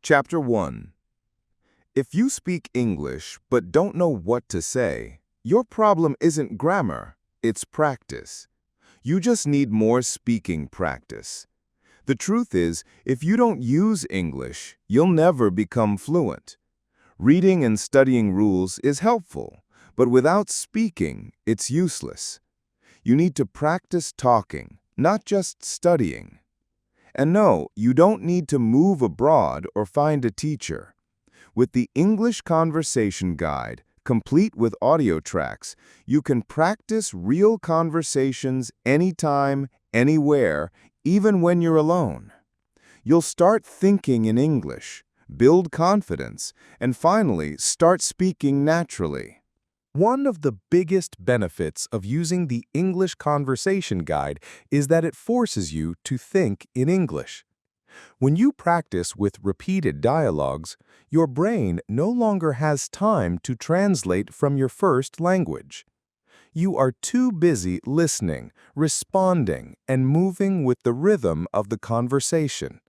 Chapter 1. If you speak English but don't know what to say, your problem isn't grammar, it's practice. You just need more speaking practice. The truth is, if you don't use English, you'll never become fluent. Reading and studying rules is helpful, but without speaking, it's useless. You need to practice talking, not just studying. And no, you don't need to move abroad or find a teacher. With the English Conversation Guide, complete with audio tracks, you can practice real conversations anytime, anywhere, even when you're alone. You'll start thinking in English, build confidence, and finally start speaking naturally. One of the biggest benefits of using the English Conversation Guide is that it forces you to think in English. When you practice with repeated dialogues, your brain no longer has time to translate from your first language. You are too busy listening, responding, and moving with the rhythm of the conversation.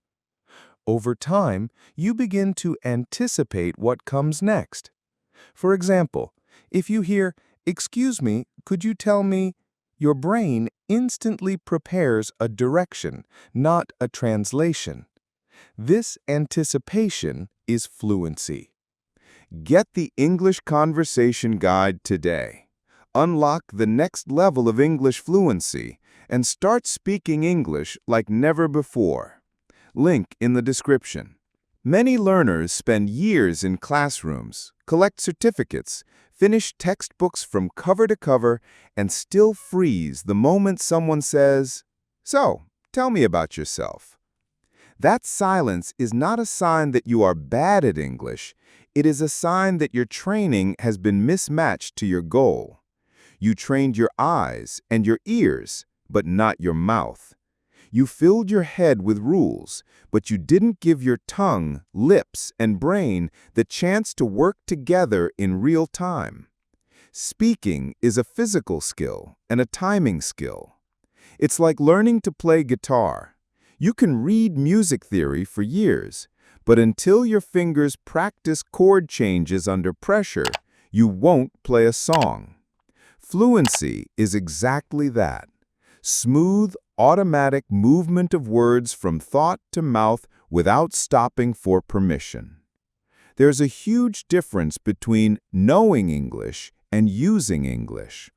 Over time, you begin to anticipate what comes next. For example, if you hear, "Excuse me, could you tell me?" your brain instantly prepares a direction, not a translation. This anticipation is fluency. Get the English Conversation Guide today. Unlock the next level of English fluency and start speaking English like never before. Link in the description. Many learners spend years in classrooms, collect certificates, finish textbooks from cover to cover, and still freeze the moment someone says, "So, tell me about yourself." That silence is not a sign that you are bad at English. It is a sign that your training has been mismatched to your goal. You trained your eyes and your ears, but not your mouth. You filled your head with rules, but you didn't give your tongue, lips, and brain the chance to work together in real time. Speaking is a physical skill and a timing skill. It's like learning to play guitar. You can read music theory for years, but until your fingers practice chord changes under pressure, you won't play a song. Fluency is exactly that. Smooth, automatic movement of words from thought to mouth without stopping for permission. There's a huge difference between knowing English and using English.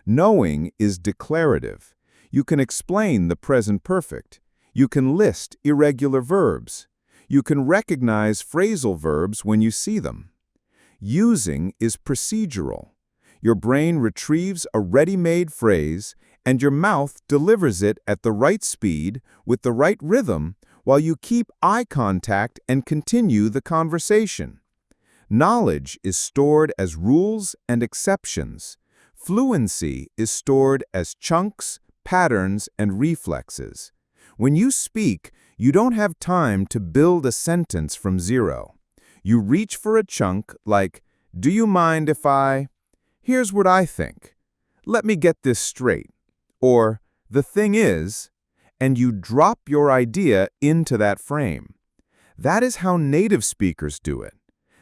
Knowing is declarative. You can explain the present perfect. You can list irregular verbs. You can recognize phrasal verbs when you see them. Using is procedural. Your brain retrieves a ready-made phrase, and your mouth delivers it at the right speed with the right rhythm while you keep eye contact and continue the conversation. Knowledge is stored as rules and exceptions. Fluency is stored as chunks, patterns, and reflexes. When you speak, you don't have time to build a sentence from zero. You reach for a chunk like, "Do you mind if I? Here's what I think. Let me get this straight." Or, "The thing is," and you drop your idea into that frame. That is how native speakers do it.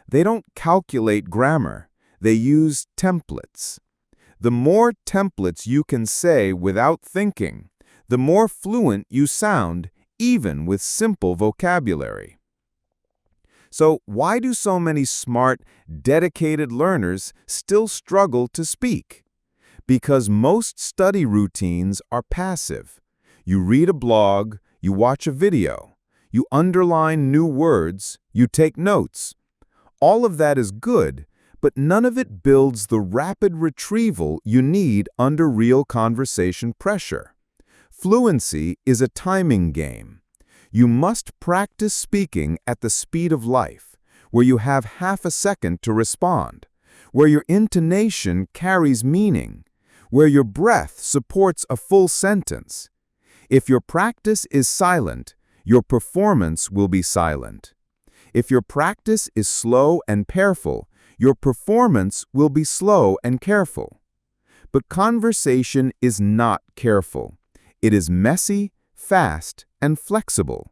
They don't calculate grammar. They use templates. The more templates you can say without thinking, the more fluent you sound, even with simple vocabulary. So why do so many smart, dedicated learners still struggle to speak? Because most study routines are passive. You read a blog, you watch a video, you underline new words, you take notes. All of that is good, but none of it builds the rapid retrieval you need under real conversation pressure. Fluency is a timing game. You must practice speaking at the speed of life, where you have half a second to respond, where your intonation carries meaning, where your breath supports a full sentence. If your practice is silent, your performance will be silent. If your practice is slow and careful, your performance will be slow and careful. But conversation is not careful. It is messy, fast, and flexible.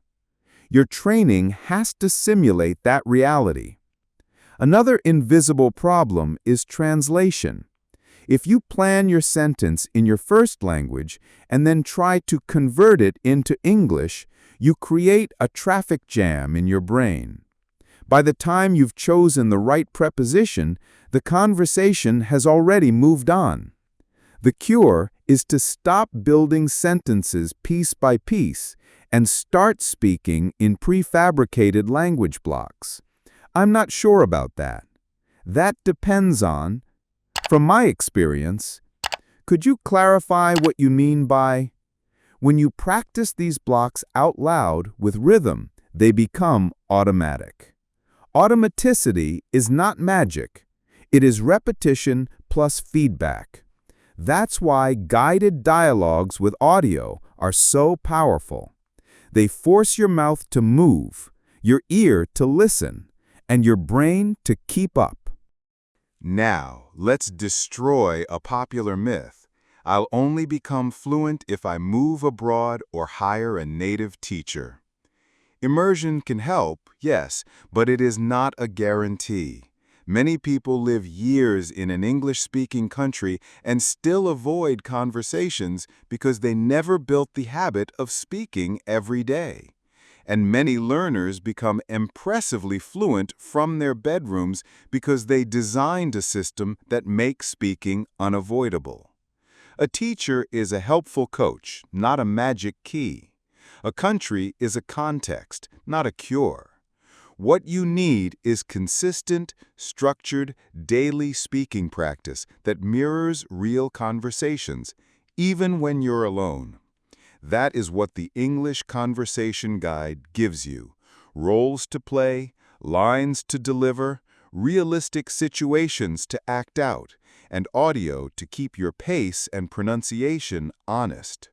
Your training has to simulate that reality. Another invisible problem is translation. If you plan your sentence in your first language and then try to convert it into English, you create a traffic jam in your brain. By the time you've chosen the right preposition, the conversation has already moved on. The cure is to stop building sentences piece by piece and start speaking in prefabricated language blocks. I'm not sure about that. That depends on, from my experience. Could you clarify what you mean by, when you practice these blocks out loud with rhythm, they become automatic. Automaticity is not magic. It is repetition plus feedback. That's why guided dialogues with audio are so powerful. They force your mouth to move, your ear to listen, and your brain to keep up. Now, let's destroy a popular myth. I'll only become fluent if I move abroad or hire a native teacher. Immersion can help, yes, but it is not a guarantee. Many people live years in an English-speaking country and still avoid conversations because they never built the habit of speaking every day. And many learners become impressively fluent from their bedrooms because they designed a system that makes speaking unavoidable. A teacher is a helpful coach, not a magic key. A country is a context, not a cure. What you need is consistent, structured, daily speaking practice that mirrors real conversations, even when you're alone. That is what the English Conversation Guide gives you. Roles to play, lines to deliver, realistic situations to act out, and audio to keep your pace and pronunciation honest.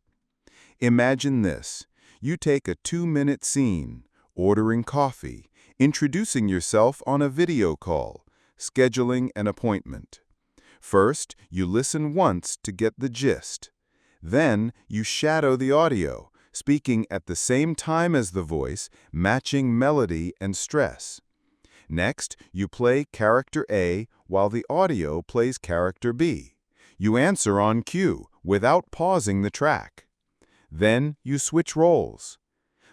Imagine this. You take a 2-minute scene, ordering coffee, introducing yourself on a video call, scheduling an appointment. First, you listen once to get the gist. Then, you shadow the audio, speaking at the same time as the voice, matching melody and stress. Next, you play character A while the audio plays character B. You answer on cue, without pausing the track. Then, you switch roles.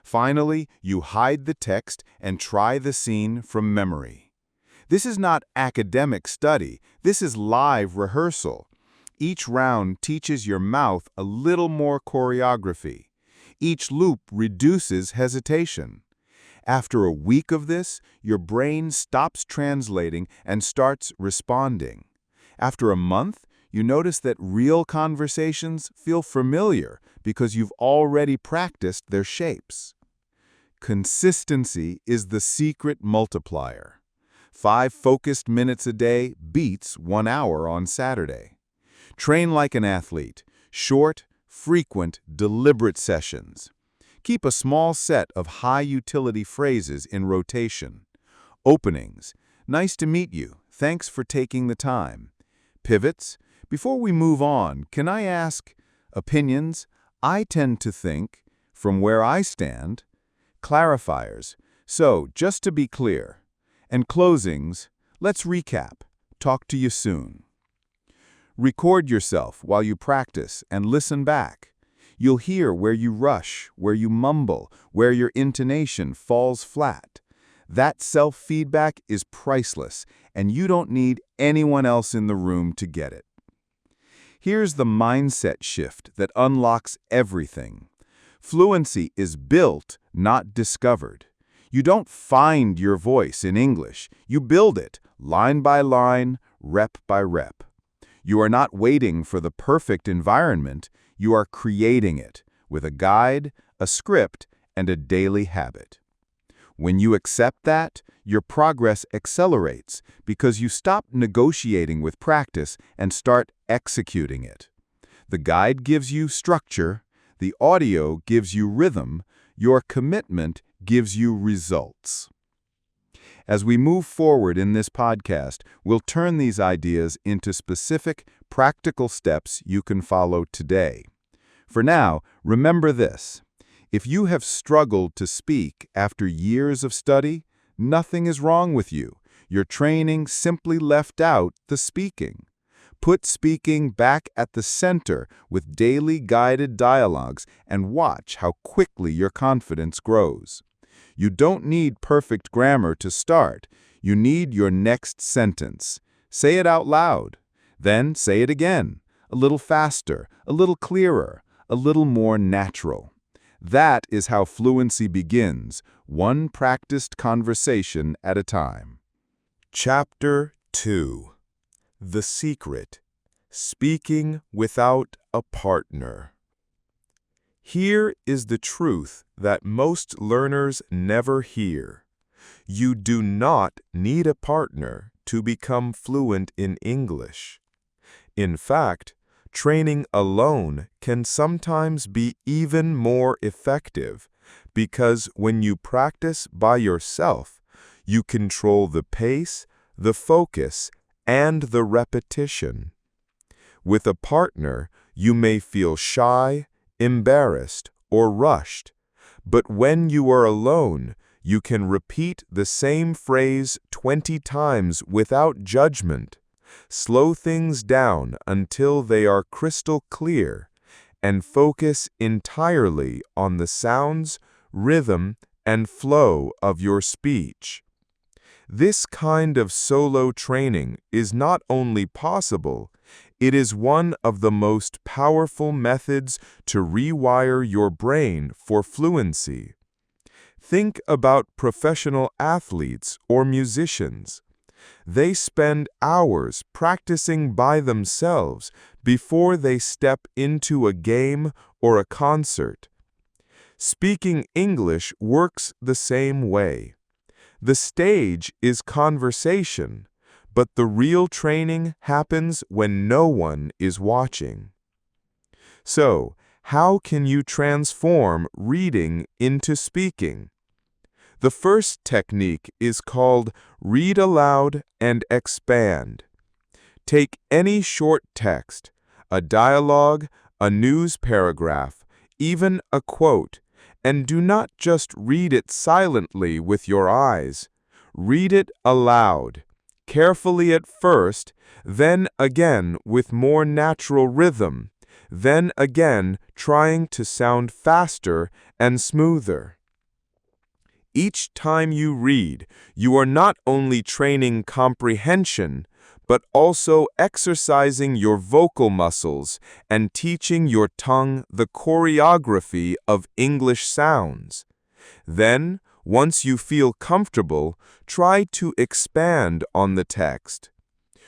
Finally, you hide the text and try the scene from memory. This is not academic study, this is live rehearsal. Each round teaches your mouth a little more choreography. Each loop reduces hesitation. After a week of this, your brain stops translating and starts responding. After a month, you notice that real conversations feel familiar because you've already practiced their shapes. Consistency is the secret multiplier. 5 focused minutes a day beats 1 hour on Saturday. Train like an athlete. Short, frequent, deliberate sessions. Keep a small set of high-utility phrases in rotation. Openings. Nice to meet you. Thanks for taking the time. Pivots. Before we move on, can I ask? Opinions. I tend to think. From where I stand. Clarifiers. So, just to be clear. And closings. Let's recap. Talk to you soon. Record yourself while you practice and listen back. You'll hear where you rush, where you mumble, where your intonation falls flat. That self-feedback is priceless, and you don't need anyone else in the room to get it. Here's the mindset shift that unlocks everything. Fluency is built, not discovered. You don't find your voice in English. You build it, line by line, rep by rep. You are not waiting for the perfect environment, you are creating it with a guide, a script, and a daily habit. When you accept that, your progress accelerates because you stop negotiating with practice and start executing it. The guide gives you structure, the audio gives you rhythm, your commitment gives you results. As we move forward in this podcast, we'll turn these ideas into specific, practical steps you can follow today. For now, remember this. If you have struggled to speak after years of study, nothing is wrong with you. Your training simply left out the speaking. Put speaking back at the center with daily guided dialogues and watch how quickly your confidence grows. You don't need perfect grammar to start. You need your next sentence. Say it out loud. Then say it again, a little faster, a little clearer, a little more natural. That is how fluency begins, one practiced conversation at a time. Chapter 2. The Secret: Speaking Without a Partner. Here is the truth that most learners never hear. You do not need a partner to become fluent in English. In fact, training alone can sometimes be even more effective because when you practice by yourself, you control the pace, the focus, and the repetition. With a partner, you may feel shy, embarrassed, or rushed, but when you are alone, you can repeat the same phrase 20 times without judgment. Slow things down until they are crystal clear, and focus entirely on the sounds, rhythm, and flow of your speech. This kind of solo training is not only possible, it is one of the most powerful methods to rewire your brain for fluency. Think about professional athletes or musicians. They spend hours practicing by themselves before they step into a game or a concert. Speaking English works the same way. The stage is conversation, but the real training happens when no one is watching. So, how can you transform reading into speaking? The first technique is called read aloud and expand. Take any short text, a dialogue, a news paragraph, even a quote, and do not just read it silently with your eyes. Read it aloud, carefully at first, then again with more natural rhythm, then again trying to sound faster and smoother. Each time you read, you are not only training comprehension, but also exercising your vocal muscles and teaching your tongue the choreography of English sounds. Then, once you feel comfortable, try to expand on the text.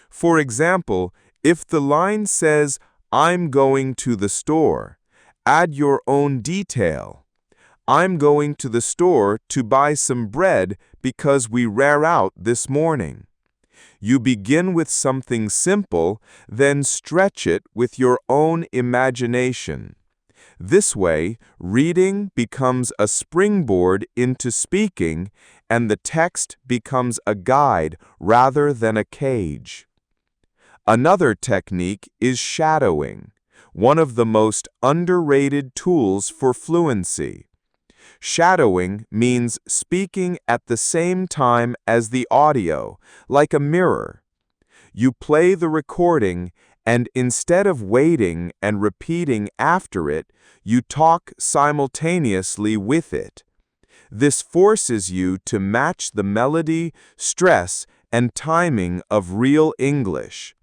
For example, if the line says, "I'm going to the store," add your own detail. "I'm going to the store to buy some bread because we ran out this morning." You begin with something simple, then stretch it with your own imagination. This way, reading becomes a springboard into speaking, and the text becomes a guide rather than a cage. Another technique is shadowing, one of the most underrated tools for fluency. Shadowing means speaking at the same time as the audio, like a mirror. You play the recording, and instead of waiting and repeating after it, you talk simultaneously with it. This forces you to match the melody, stress, and timing of real English.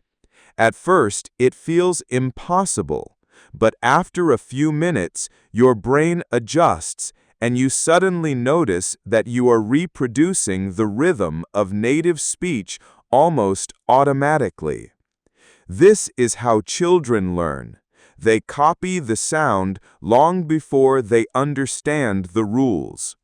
At first, it feels impossible, but after a few minutes, your brain adjusts and you suddenly notice that you are reproducing the rhythm of native speech almost automatically. This is how children learn. They copy the sound long before they understand the rules.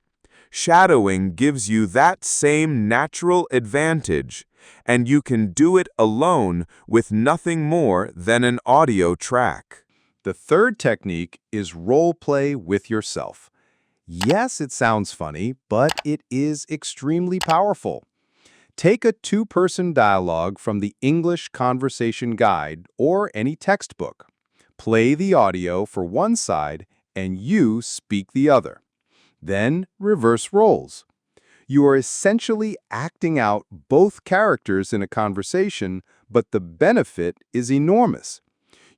Shadowing gives you that same natural advantage, and you can do it alone with nothing more than an audio track. The third technique is role play with yourself. Yes, it sounds funny, but it is extremely powerful. Take a two-person dialogue from the English Conversation Guide or any textbook. Play the audio for one side and you speak the other. Then reverse roles. You are essentially acting out both characters in a conversation, but the benefit is enormous.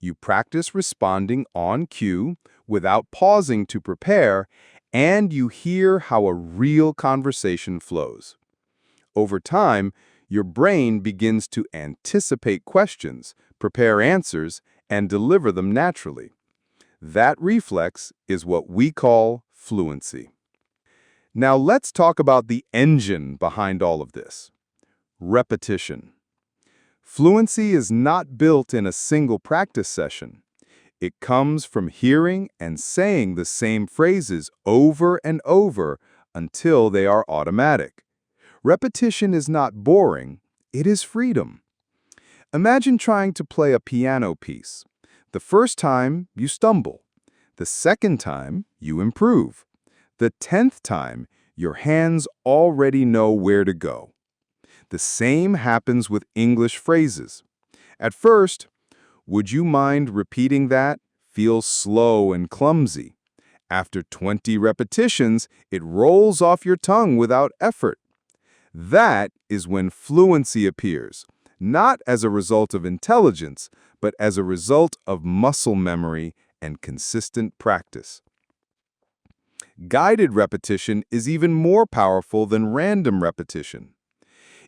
You practice responding on cue without pausing to prepare, and you hear how a real conversation flows. Over time, your brain begins to anticipate questions, prepare answers, and deliver them naturally. That reflex is what we call fluency. Now let's talk about the engine behind all of this: repetition. Fluency is not built in a single practice session. It comes from hearing and saying the same phrases over and over until they are automatic. Repetition is not boring, it is freedom. Imagine trying to play a piano piece. The first time, you stumble. The second time, you improve. The 10th time, your hands already know where to go. The same happens with English phrases. At first, "Would you mind repeating that?" feels slow and clumsy. After 20 repetitions, it rolls off your tongue without effort. That is when fluency appears, not as a result of intelligence, but as a result of muscle memory and consistent practice. Guided repetition is even more powerful than random repetition.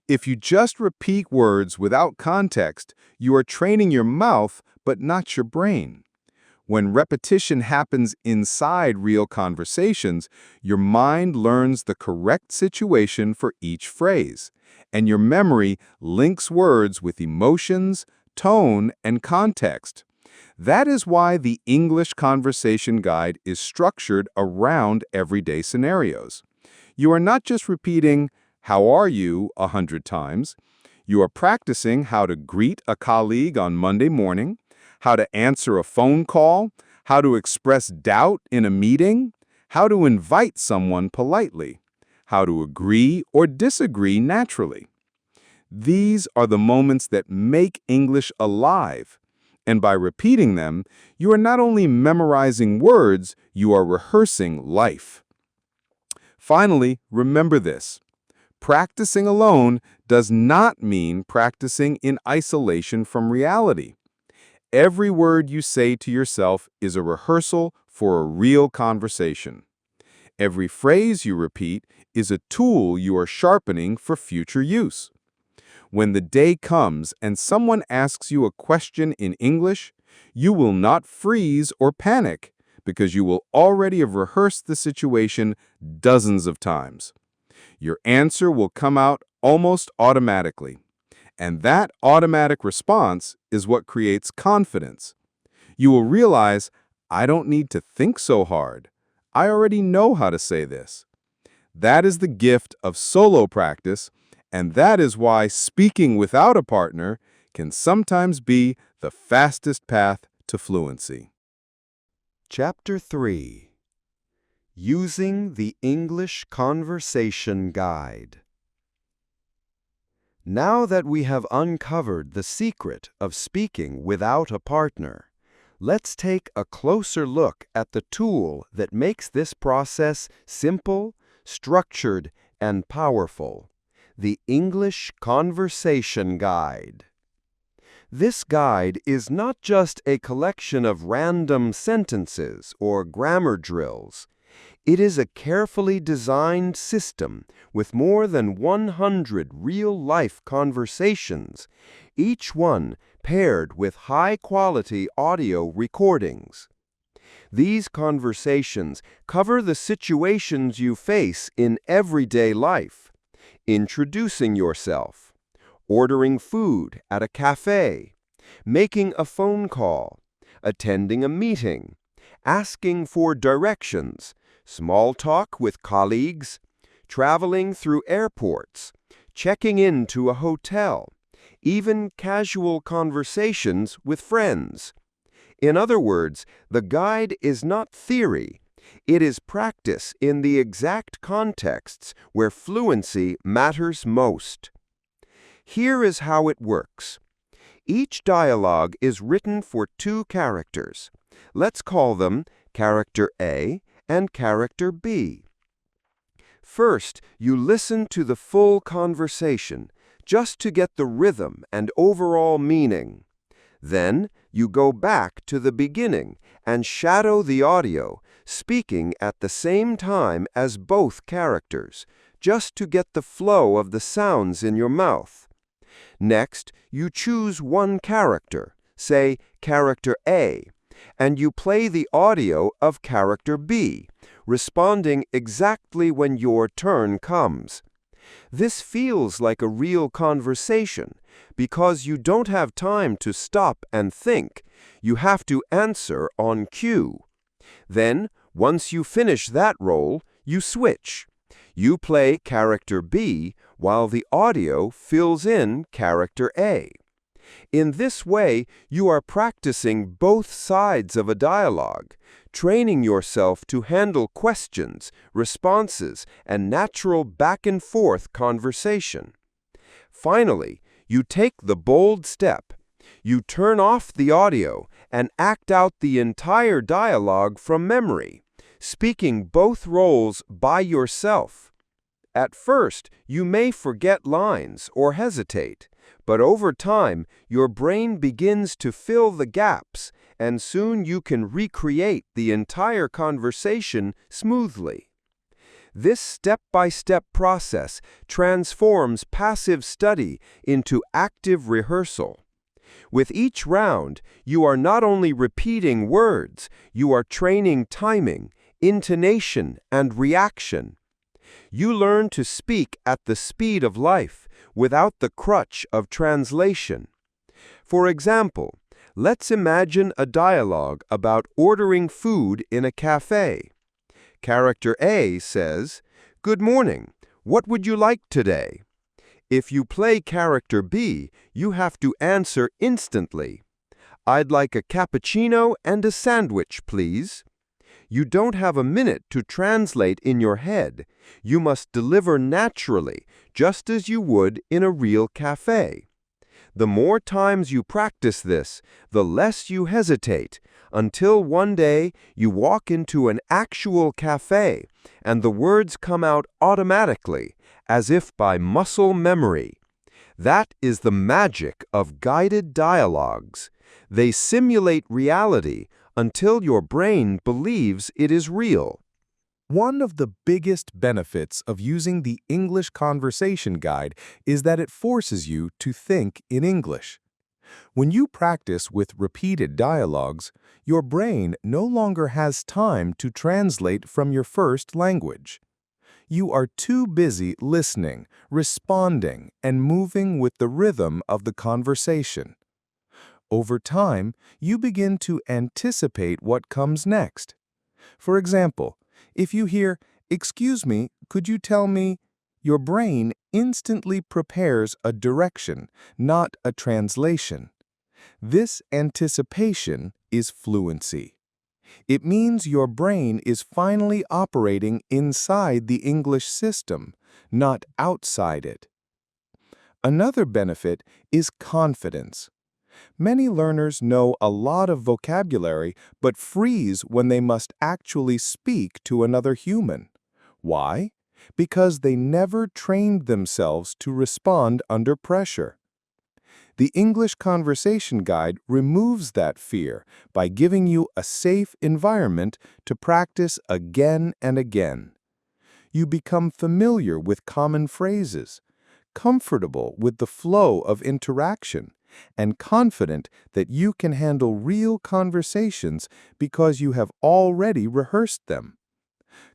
If you just repeat words without context, you are training your mouth, but not your brain. When repetition happens inside real conversations, your mind learns the correct situation for each phrase, and your memory links words with emotions, tone, and context. That is why the English Conversation Guide is structured around everyday scenarios. You are not just repeating, "How are you?" 100 times. You are practicing how to greet a colleague on Monday morning, how to answer a phone call, how to express doubt in a meeting, how to invite someone politely, how to agree or disagree naturally. These are the moments that make English alive. And by repeating them, you are not only memorizing words, you are rehearsing life. Finally, remember this: practicing alone does not mean practicing in isolation from reality. Every word you say to yourself is a rehearsal for a real conversation. Every phrase you repeat is a tool you are sharpening for future use. When the day comes and someone asks you a question in English, you will not freeze or panic because you will already have rehearsed the situation dozens of times. Your answer will come out almost automatically. And that automatic response is what creates confidence. You will realize, "I don't need to think so hard. I already know how to say this." That is the gift of solo practice, and that is why speaking without a partner can sometimes be the fastest path to fluency. Chapter 3: Using the English Conversation Guide. Now that we have uncovered the secret of speaking without a partner, let's take a closer look at the tool that makes this process simple, structured, and powerful: the English Conversation Guide. This guide is not just a collection of random sentences or grammar drills. It is a carefully designed system with more than 100 real-life conversations, each one paired with high-quality audio recordings. These conversations cover the situations you face in everyday life: introducing yourself, ordering food at a cafe, making a phone call, attending a meeting, asking for directions, small talk with colleagues, traveling through airports, checking into a hotel, even casual conversations with friends. In other words, the guide is not theory. It is practice in the exact contexts where fluency matters most. Here is how it works. Each dialogue is written for 2 characters. Let's call them character A and character B. First, you listen to the full conversation, just to get the rhythm and overall meaning. Then, you go back to the beginning and shadow the audio, speaking at the same time as both characters, just to get the flow of the sounds in your mouth. Next, you choose one character, say character A, and you play the audio of character B, responding exactly when your turn comes. This feels like a real conversation because you don't have time to stop and think. You have to answer on cue. Then, once you finish that role, you switch. You play character B while the audio fills in character A. In this way, you are practicing both sides of a dialogue, training yourself to handle questions, responses, and natural back-and-forth conversation. Finally, you take the bold step. You turn off the audio and act out the entire dialogue from memory, speaking both roles by yourself. At first, you may forget lines or hesitate, but over time, your brain begins to fill the gaps, and soon you can recreate the entire conversation smoothly. This step-by-step process transforms passive study into active rehearsal. With each round, you are not only repeating words, you are training timing, intonation, and reaction. You learn to speak at the speed of life without the crutch of translation. For example, let's imagine a dialogue about ordering food in a cafe. Character A says, "Good morning. What would you like today?" If you play character B, you have to answer instantly. "I'd like a cappuccino and a sandwich, please." You don't have a minute to translate in your head. You must deliver naturally, just as you would in a real cafe. The more times you practice this, the less you hesitate, until one day you walk into an actual cafe and the words come out automatically, as if by muscle memory. That is the magic of guided dialogues. They simulate reality until your brain believes it is real. One of the biggest benefits of using the English Conversation Guide is that it forces you to think in English. When you practice with repeated dialogues, your brain no longer has time to translate from your first language. You are too busy listening, responding, and moving with the rhythm of the conversation. Over time, you begin to anticipate what comes next. For example, if you hear, "Excuse me, could you tell me?" your brain instantly prepares a direction, not a translation. This anticipation is fluency. It means your brain is finally operating inside the English system, not outside it. Another benefit is confidence. Many learners know a lot of vocabulary but freeze when they must actually speak to another human. Why? Because they never trained themselves to respond under pressure. The English Conversation Guide removes that fear by giving you a safe environment to practice again and again. You become familiar with common phrases, comfortable with the flow of interaction, and confident that you can handle real conversations because you have already rehearsed them.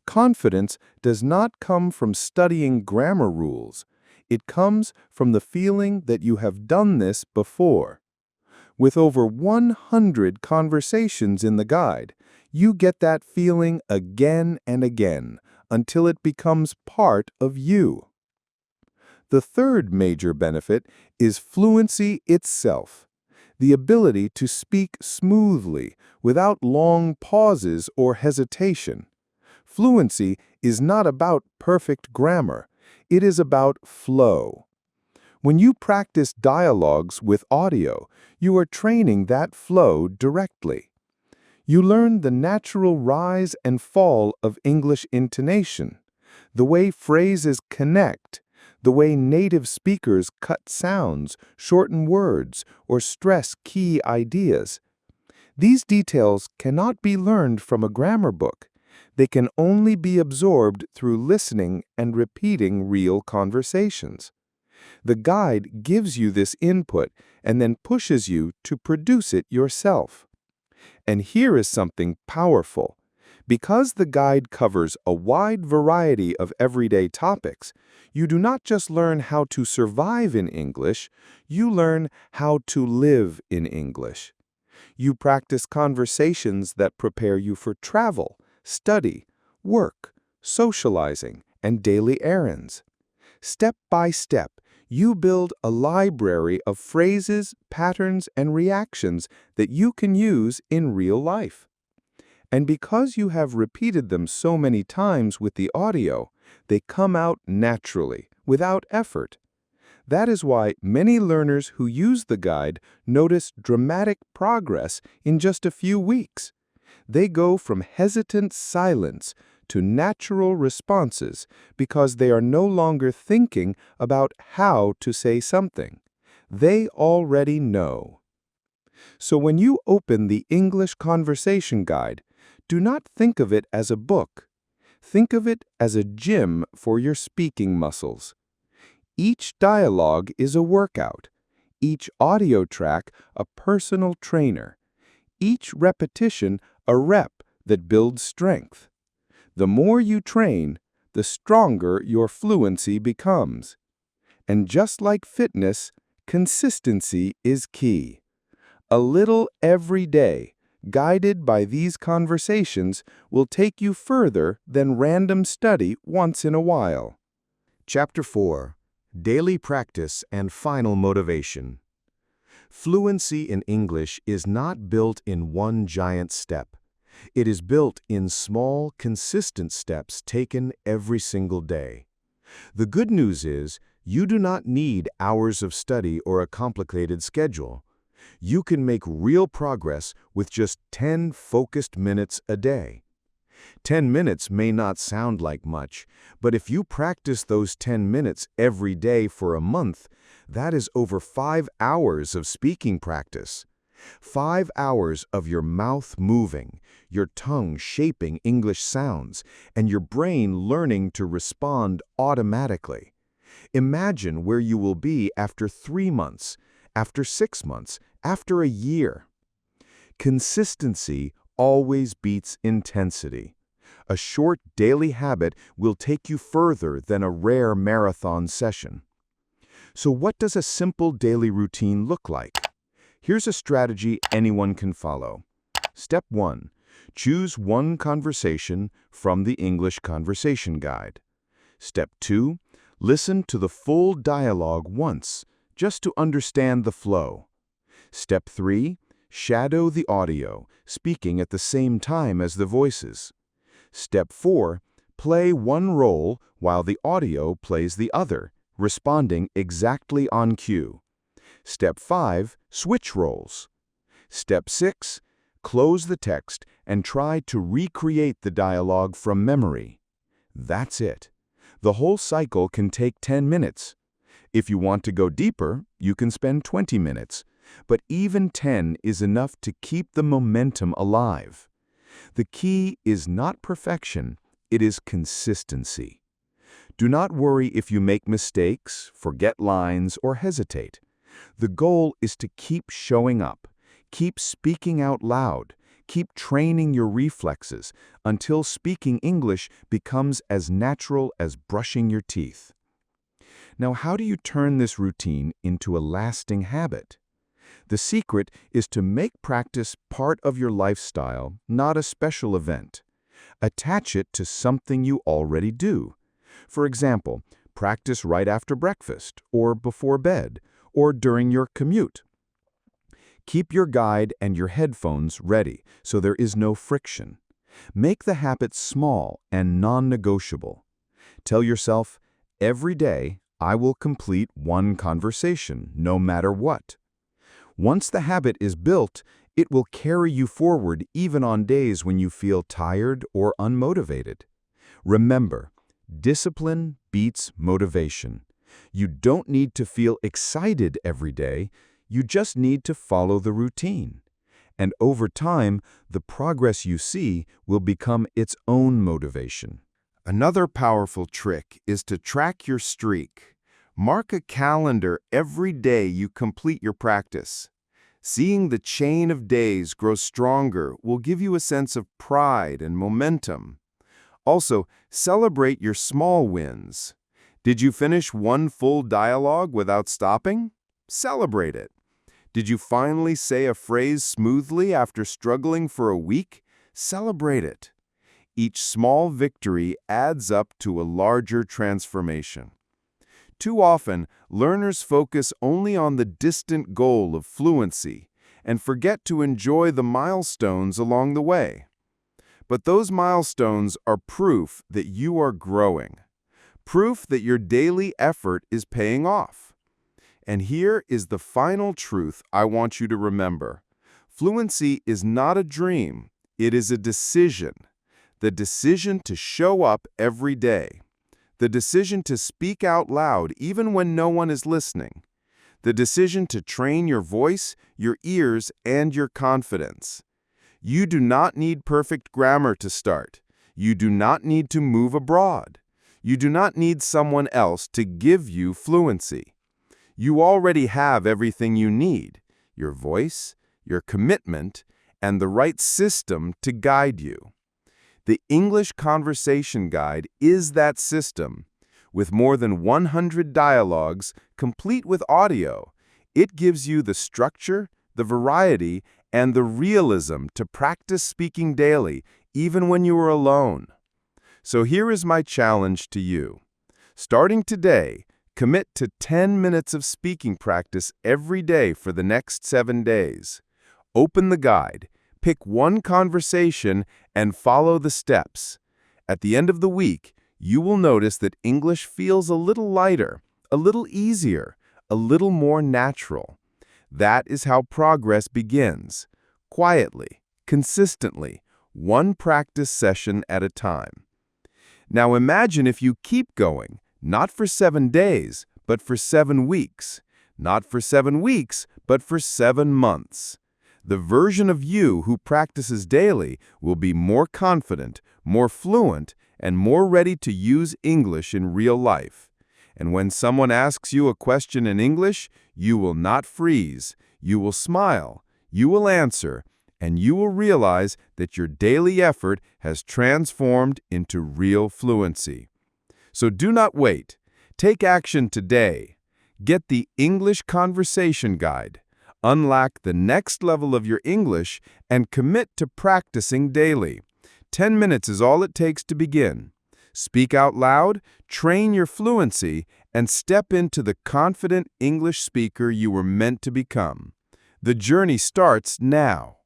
Confidence does not come from studying grammar rules. It comes from the feeling that you have done this before. With over 100 conversations in the guide, you get that feeling again and again until it becomes part of you. The third major benefit is fluency itself, the ability to speak smoothly without long pauses or hesitation. Fluency is not about perfect grammar, it is about flow. When you practice dialogues with audio, you are training that flow directly. You learn the natural rise and fall of English intonation, the way phrases connect, the way native speakers cut sounds, shorten words, or stress key ideas. These details cannot be learned from a grammar book. They can only be absorbed through listening and repeating real conversations. The guide gives you this input and then pushes you to produce it yourself. And here is something powerful. Because the guide covers a wide variety of everyday topics, you do not just learn how to survive in English, you learn how to live in English. You practice conversations that prepare you for travel, study, work, socializing, and daily errands. Step by step, you build a library of phrases, patterns, and reactions that you can use in real life. And because you have repeated them so many times with the audio, they come out naturally, without effort. That is why many learners who use the guide notice dramatic progress in just a few weeks. They go from hesitant silence to natural responses because they are no longer thinking about how to say something. They already know. So when you open the English Conversation Guide, do not think of it as a book. Think of it as a gym for your speaking muscles. Each dialogue is a workout, each audio track a personal trainer, each repetition a rep that builds strength. The more you train, the stronger your fluency becomes. And just like fitness, consistency is key. A little every day, guided by these conversations, will take you further than random study once in a while. Chapter 4. Daily Practice and Final Motivation. Fluency in English is not built in one giant step. It is built in small, consistent steps taken every single day. The good news is, you do not need hours of study or a complicated schedule. You can make real progress with just 10 focused minutes a day. 10 minutes may not sound like much, but if you practice those 10 minutes every day for a month, that is over 5 hours of speaking practice. 5 hours of your mouth moving, your tongue shaping English sounds, and your brain learning to respond automatically. Imagine where you will be after 3 months, after 6 months, after a year. Consistency always beats intensity. A short daily habit will take you further than a rare marathon session. So what does a simple daily routine look like? Here's a strategy anyone can follow. Step 1. Choose one conversation from the English Conversation Guide. Step 2. Listen to the full dialogue once, just to understand the flow. Step 3. Shadow the audio, speaking at the same time as the voices. Step 4. Play one role while the audio plays the other, responding exactly on cue. Step 5. Switch roles. Step 6. Close the text and try to recreate the dialogue from memory. That's it. The whole cycle can take 10 minutes. If you want to go deeper, you can spend 20 minutes. But even 10 is enough to keep the momentum alive. The key is not perfection, it is consistency. Do not worry if you make mistakes, forget lines, or hesitate. The goal is to keep showing up, keep speaking out loud, keep training your reflexes until speaking English becomes as natural as brushing your teeth. Now, how do you turn this routine into a lasting habit? The secret is to make practice part of your lifestyle, not a special event. Attach it to something you already do. For example, practice right after breakfast, or before bed, or during your commute. Keep your guide and your headphones ready so there is no friction. Make the habit small and non-negotiable. Tell yourself, every day I will complete one conversation, no matter what. Once the habit is built, It will carry you forward even on days when you feel tired or unmotivated. Remember, discipline beats motivation. You don't need to feel excited every day, you just need to follow the routine. And over time, the progress you see will become its own motivation. Another powerful trick is to track your streak. Mark a calendar every day you complete your practice. Seeing the chain of days grow stronger will give you a sense of pride and momentum. Also, celebrate your small wins. Did you finish one full dialogue without stopping? Celebrate it. Did you finally say a phrase smoothly after struggling for a week? Celebrate it. Each small victory adds up to a larger transformation. Too often, learners focus only on the distant goal of fluency and forget to enjoy the milestones along the way. But those milestones are proof that you are growing, proof that your daily effort is paying off. And here is the final truth I want you to remember. Fluency is not a dream, it is a decision. The decision to show up every day. The decision to speak out loud even when no one is listening. The decision to train your voice, your ears, and your confidence. You do not need perfect grammar to start. You do not need to move abroad. You do not need someone else to give you fluency. You already have everything you need: your voice, your commitment, and the right system to guide you. The English Conversation Guide is that system. With more than 100 dialogues, complete with audio, it gives you the structure, the variety, and the realism to practice speaking daily, even when you are alone. So here is my challenge to you. Starting today, commit to 10 minutes of speaking practice every day for the next 7 days. Open the guide. Pick one conversation and follow the steps. At the end of the week, you will notice that English feels a little lighter, a little easier, a little more natural. That is how progress begins. Quietly, consistently, one practice session at a time. Now imagine if you keep going, not for 7 days, but for 7 weeks. Not for 7 weeks, but for 7 months. The version of you who practices daily will be more confident, more fluent, and more ready to use English in real life. And when someone asks you a question in English, you will not freeze. You will smile, you will answer, and you will realize that your daily effort has transformed into real fluency. So do not wait. Take action today. Get the English Conversation Guide. Unlock the next level of your English and commit to practicing daily. 10 minutes is all it takes to begin. Speak out loud, train your fluency, and step into the confident English speaker you were meant to become. The journey starts now.